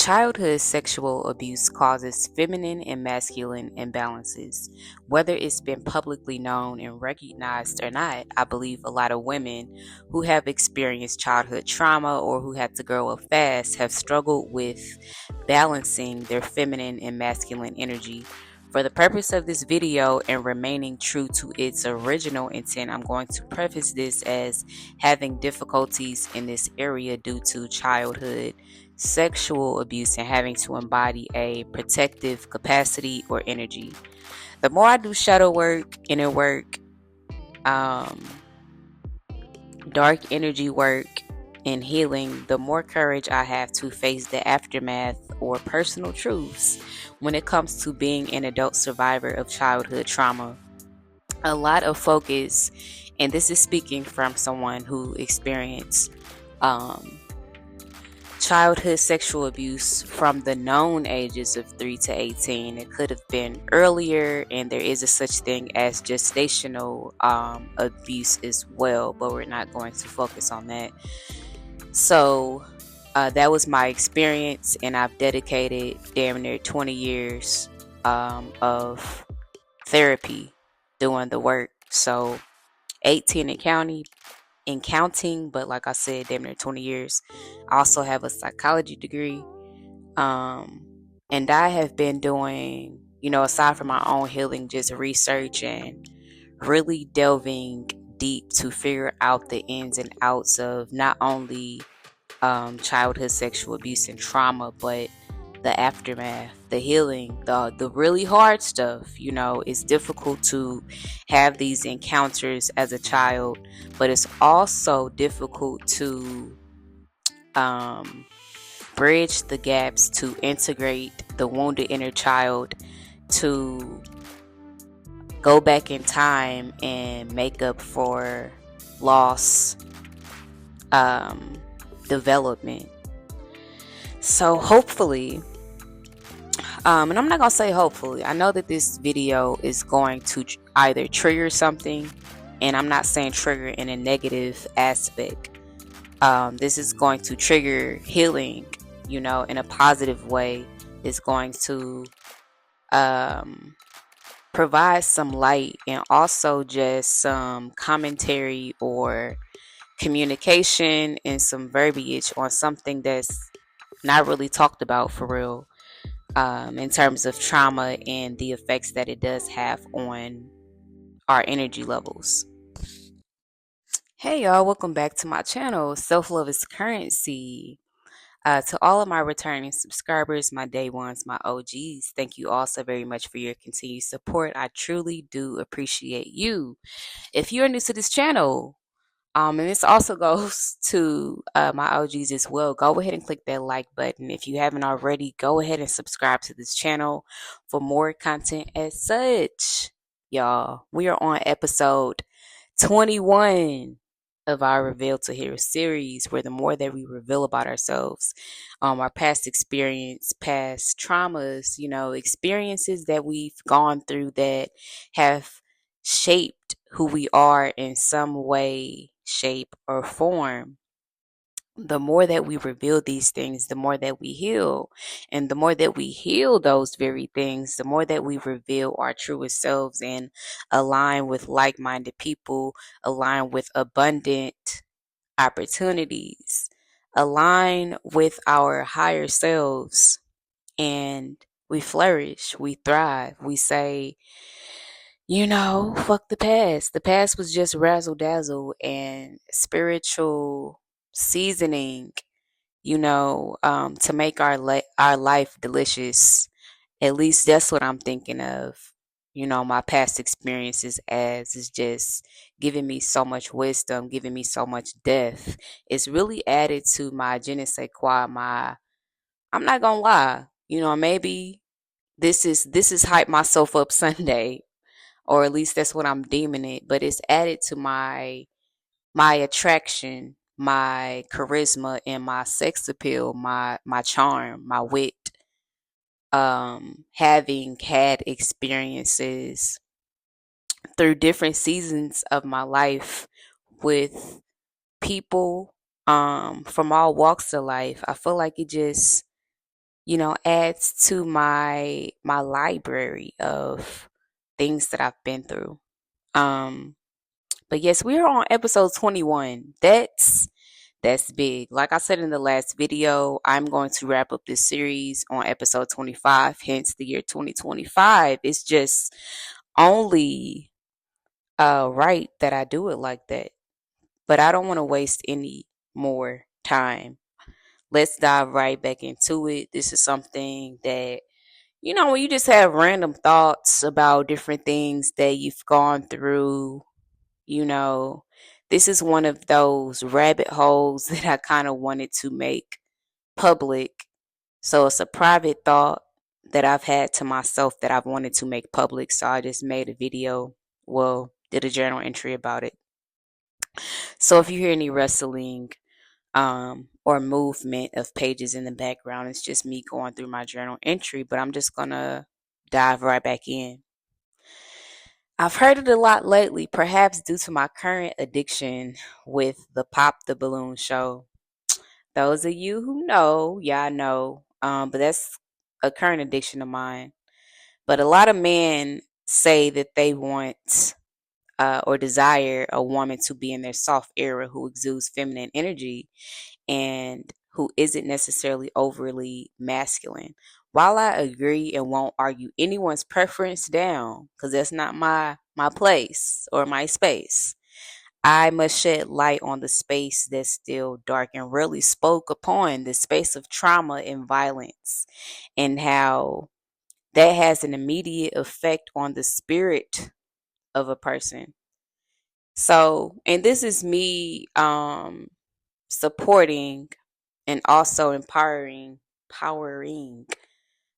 Childhood sexual abuse causes feminine and masculine imbalances. Whether it's been publicly known and recognized or not, I believe a lot of women who have experienced childhood trauma or who had to grow up fast have struggled with balancing their feminine and masculine energy. For the purpose of this video and remaining true to its original intent, I'm going to preface this as having difficulties in this area due to childhood sexual abuse and having to embody a protective capacity or energy. The more I do shadow work, inner work, um, dark energy work, and healing, the more courage I have to face the aftermath or personal truths when it comes to being an adult survivor of childhood trauma. A lot of focus, and this is speaking from someone who experienced um, childhood sexual abuse from the known ages of 3 to 18. It could have been earlier, and there is a such thing as gestational abuse as well, but we're not going to focus on that. So that was my experience, and I've dedicated damn near 20 years of therapy doing the work. So 18 in counting, but like I said, damn near 20 years. I also have a psychology degree. And I have been doing, aside from my own healing, just research and really delving deep to figure out the ins and outs of not only childhood sexual abuse and trauma, but the aftermath, the healing, the really hard stuff. It's difficult to have these encounters as a child, but it's also difficult to bridge the gaps, to integrate the wounded inner child, to go back in time and make up for loss, development. So hopefully, and I'm not going to say hopefully, I know that this video is going to either trigger something, and I'm not saying trigger in a negative aspect. This is going to trigger healing, in a positive way. It's going to provide some light and also just some commentary or communication and some verbiage on something that's not really talked about for real, in terms of trauma and the effects that it does have on our energy levels. Hey y'all, welcome back to my channel. Self-love is currency. To all of my returning subscribers, my day ones, my OGs, thank you all so very much for your continued support. I truly do appreciate you. If you're new to this channel, and this also goes to my OGs as well, go ahead and click that like button. If you haven't already, go ahead and subscribe to this channel for more content as such. Y'all, we are on episode 21 of our Reveal to Hero series, where the more that we reveal about ourselves, our past experience, past traumas, experiences that we've gone through that have shaped who we are in some way, shape, or form. The more that we reveal these things, the more that we heal. And the more that we heal those very things, the more that we reveal our truest selves and align with like minded people, align with abundant opportunities, align with our higher selves, and we flourish, we thrive. We say, fuck the past. The past was just razzle dazzle and spiritual seasoning, to make our life delicious. At least that's what I'm thinking of. My past experiences as is just giving me so much wisdom, giving me so much depth. It's really added to my je ne sais quoi, I'm not gonna lie, maybe this is hype myself up Sunday, or at least that's what I'm deeming it, but it's added to my attraction, my charisma, and my sex appeal, my charm, my wit. Having had experiences through different seasons of my life with people from all walks of life, I feel like it just adds to my library of things that I've been through. Um, but yes, we are on episode 21. That's big. Like I said in the last video, I'm going to wrap up this series on episode 25, hence the year 2025. It's just only right that I do it like that. But I don't want to waste any more time. Let's dive right back into it. This is something that, when you just have random thoughts about different things that you've gone through, you know, this is one of those rabbit holes that I kind of wanted to make public. So it's a private thought that I've had to myself that I've wanted to make public. So I just made a video, well, did a journal entry about it. So if you hear any rustling or movement of pages in the background, it's just me going through my journal entry, but I'm just going to dive right back in. I've heard it a lot lately, perhaps due to my current addiction with the Pop the Balloon show. Those of you who know, yeah, I know, but that's a current addiction of mine. But a lot of men say that they want or desire a woman to be in their soft era who exudes feminine energy and who isn't necessarily overly masculine. While I agree and won't argue anyone's preference down, because that's not my place or my space, I must shed light on the space that's still dark and really spoke upon the space of trauma and violence and how that has an immediate effect on the spirit of a person. So, and this is me supporting and also empowering,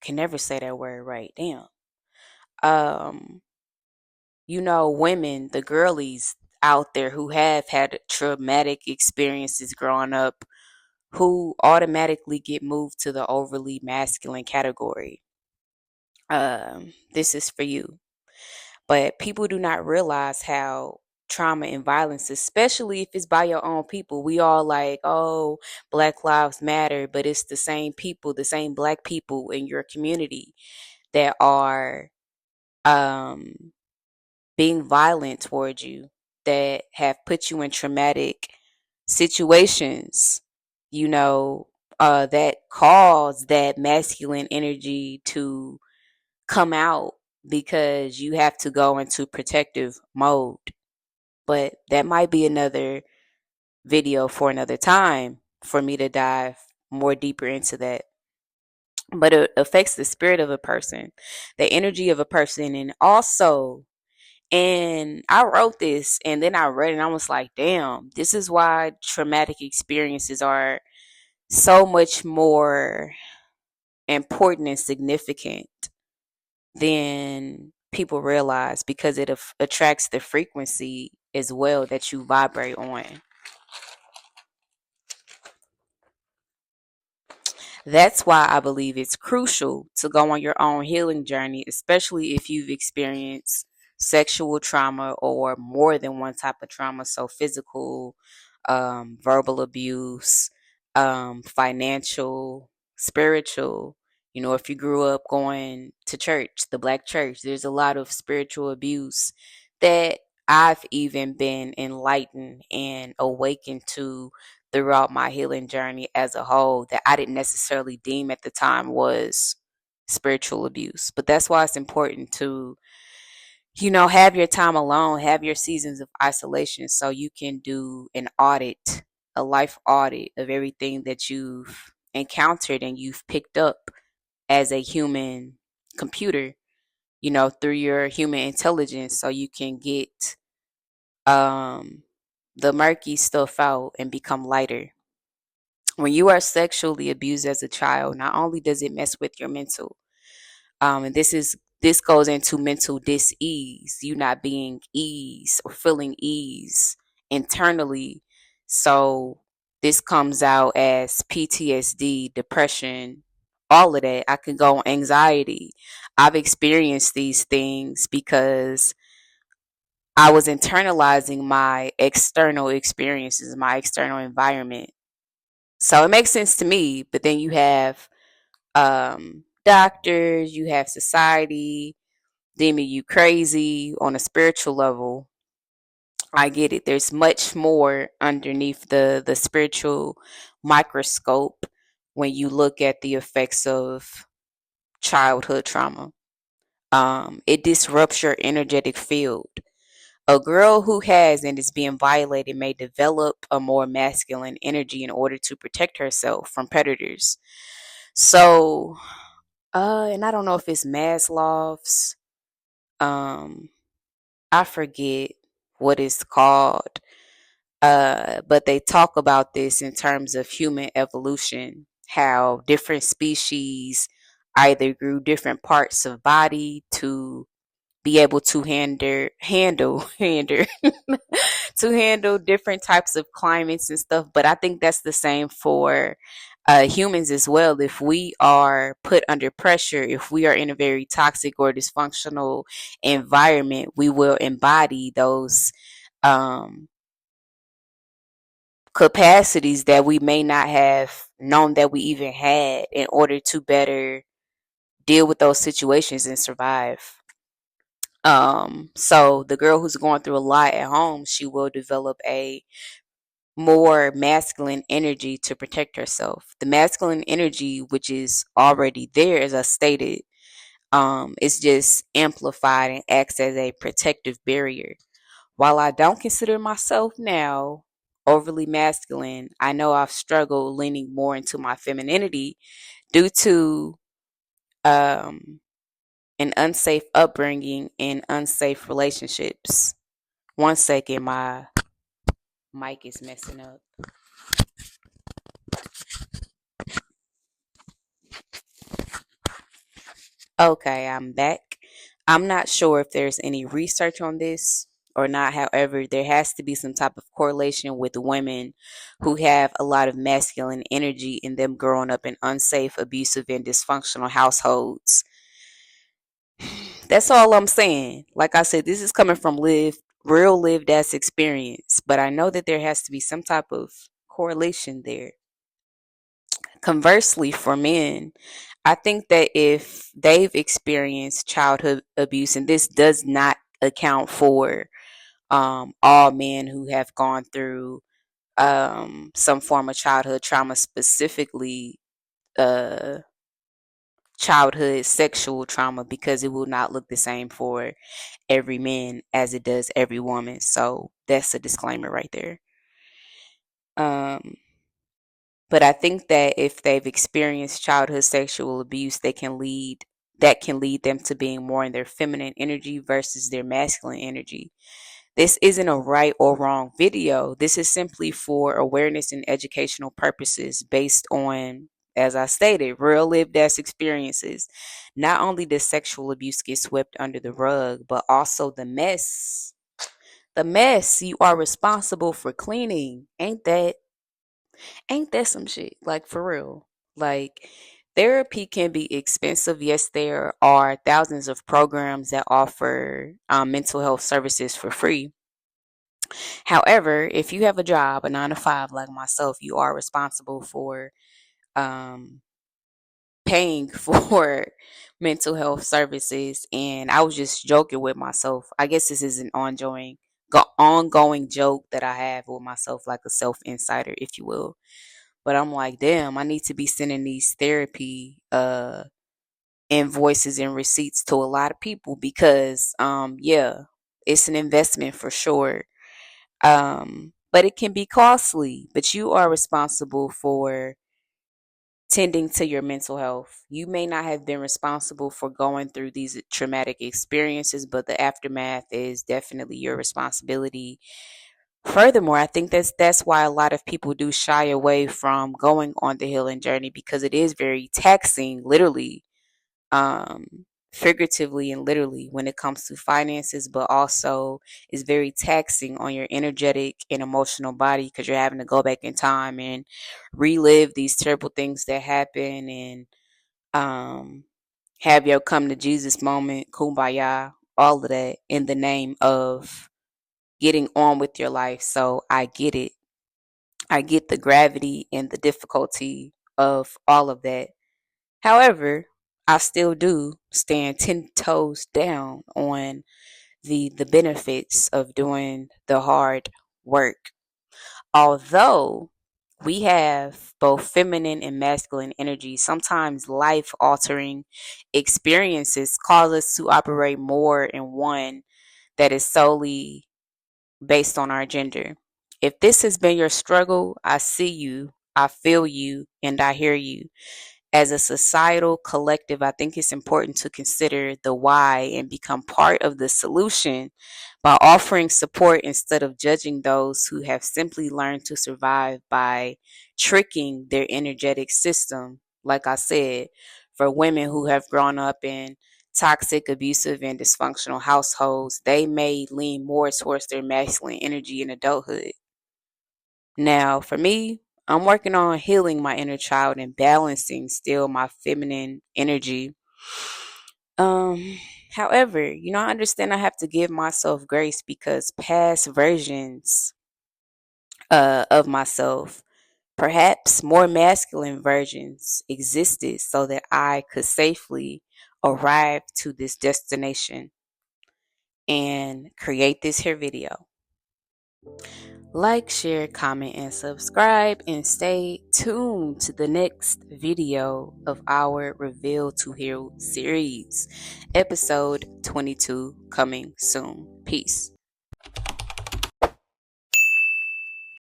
can never say that word right. Damn. Um, women, the girlies out there who have had traumatic experiences growing up who automatically get moved to the overly masculine category. This is for you. But people do not realize how trauma and violence, especially if it's by your own people, we all like, oh, Black Lives Matter, but it's the same people, the same Black people in your community that are um, being violent towards you, that have put you in traumatic situations, that cause that masculine energy to come out because you have to go into protective mode. But that might be another video for another time for me to dive more deeper into that. But it affects the spirit of a person, the energy of a person, and also, and I wrote this and then I read it and I was like, damn, this is why traumatic experiences are so much more important and significant than people realize, because it attracts the frequency as well that you vibrate on. That's why I believe it's crucial to go on your own healing journey, especially if you've experienced sexual trauma or more than one type of trauma. So, physical, verbal abuse, financial, spiritual. If you grew up going to church, the Black church, there's a lot of spiritual abuse that I've even been enlightened and awakened to throughout my healing journey as a whole, that I didn't necessarily deem at the time was spiritual abuse. But that's why it's important to, have your time alone, have your seasons of isolation so you can do an audit, a life audit of everything that you've encountered and you've picked up as a human computer, through your human intelligence, so you can get um the murky stuff out and become lighter. When you are sexually abused as a child, not only does it mess with your mental, and this goes into mental dis-ease, you not being ease or feeling ease internally. So this comes out as PTSD, depression, all of that. I can go on anxiety. I've experienced these things because I was internalizing my external experiences, my external environment. So it makes sense to me, but then you have doctors, you have society deeming you crazy on a spiritual level. I get it. There's much more underneath the spiritual microscope when you look at the effects of childhood trauma. It disrupts your energetic field. A girl who has and is being violated may develop a more masculine energy in order to protect herself from predators. So, and I don't know if it's Maslow's. Um, I forget what it's called. But they talk about this in terms of human evolution, how different species either grew different parts of body to be able to handle to handle different types of climates and stuff. But I think that's the same for humans as well. If we are put under pressure, if we are in a very toxic or dysfunctional environment, we will embody those um, capacities that we may not have known that we even had in order to better deal with those situations and survive. So the girl who's going through a lot at home, she will develop a more masculine energy to protect herself. The masculine energy, which is already there, as I stated, is just amplified and acts as a protective barrier. While I don't consider myself now overly masculine, I know I've struggled leaning more into my femininity due to um, an unsafe upbringing and unsafe relationships. One second, my mic is messing up. Okay, I'm back. I'm not sure if there's any research on this or not. However, there has to be some type of correlation with women who have a lot of masculine energy in them growing up in unsafe, abusive, and dysfunctional households. That's all I'm saying. Like I said, this is coming from real lived ass experience, but I know that there has to be some type of correlation there. Conversely, for men, I think that if they've experienced childhood abuse, and this does not account for all men who have gone through some form of childhood trauma, specifically uh, childhood sexual trauma, because it will not look the same for every man as it does every woman. So that's a disclaimer right there. Um, but I think that if they've experienced childhood sexual abuse, that can lead them to being more in their feminine energy versus their masculine energy. This isn't a right or wrong video. This is simply for awareness and educational purposes based on, as I stated, real lived ass experiences. Not only does sexual abuse get swept under the rug, but also the mess. The mess you are responsible for cleaning. Ain't that some shit? Like, for real. Like, therapy can be expensive. Yes, there are thousands of programs that offer mental health services for free. However, if you have a job, a 9 to 5, like myself, you are responsible for um, paying for mental health services. And I was just joking with myself. I guess this is an ongoing joke that I have with myself, like a self insider, if you will. But I'm like, damn, I need to be sending these therapy invoices and receipts to a lot of people because yeah, it's an investment for sure. But it can be costly, but you are responsible for tending to your mental health. You may not have been responsible for going through these traumatic experiences, but the aftermath is definitely your responsibility. Furthermore, I think that's why a lot of people do shy away from going on the healing journey because it is very taxing, literally, figuratively and literally when it comes to finances, but also is very taxing on your energetic and emotional body because you're having to go back in time and relive these terrible things that happen and um, have your come to Jesus moment, kumbaya, all of that in the name of getting on with your life. So I get it. I get the gravity and the difficulty of all of that. However, I still do stand 10 toes down on the benefits of doing the hard work. Although we have both feminine and masculine energy, sometimes life altering experiences cause us to operate more in one that is solely based on our gender. If this has been your struggle, I see you, I feel you, and I hear you. As a societal collective, I think it's important to consider the why and become part of the solution by offering support instead of judging those who have simply learned to survive by tricking their energetic system. Like I said, for women who have grown up in toxic, abusive, and dysfunctional households, they may lean more towards their masculine energy in adulthood. Now, for me, I'm working on healing my inner child and balancing still my feminine energy. Um, However, I understand I have to give myself grace because past versions of myself, perhaps more masculine versions, existed so that I could safely arrive to this destination and create this here video. Like, share, comment, and subscribe, and stay tuned to the next video of our Reveal to Heal series, episode 22, coming soon. Peace.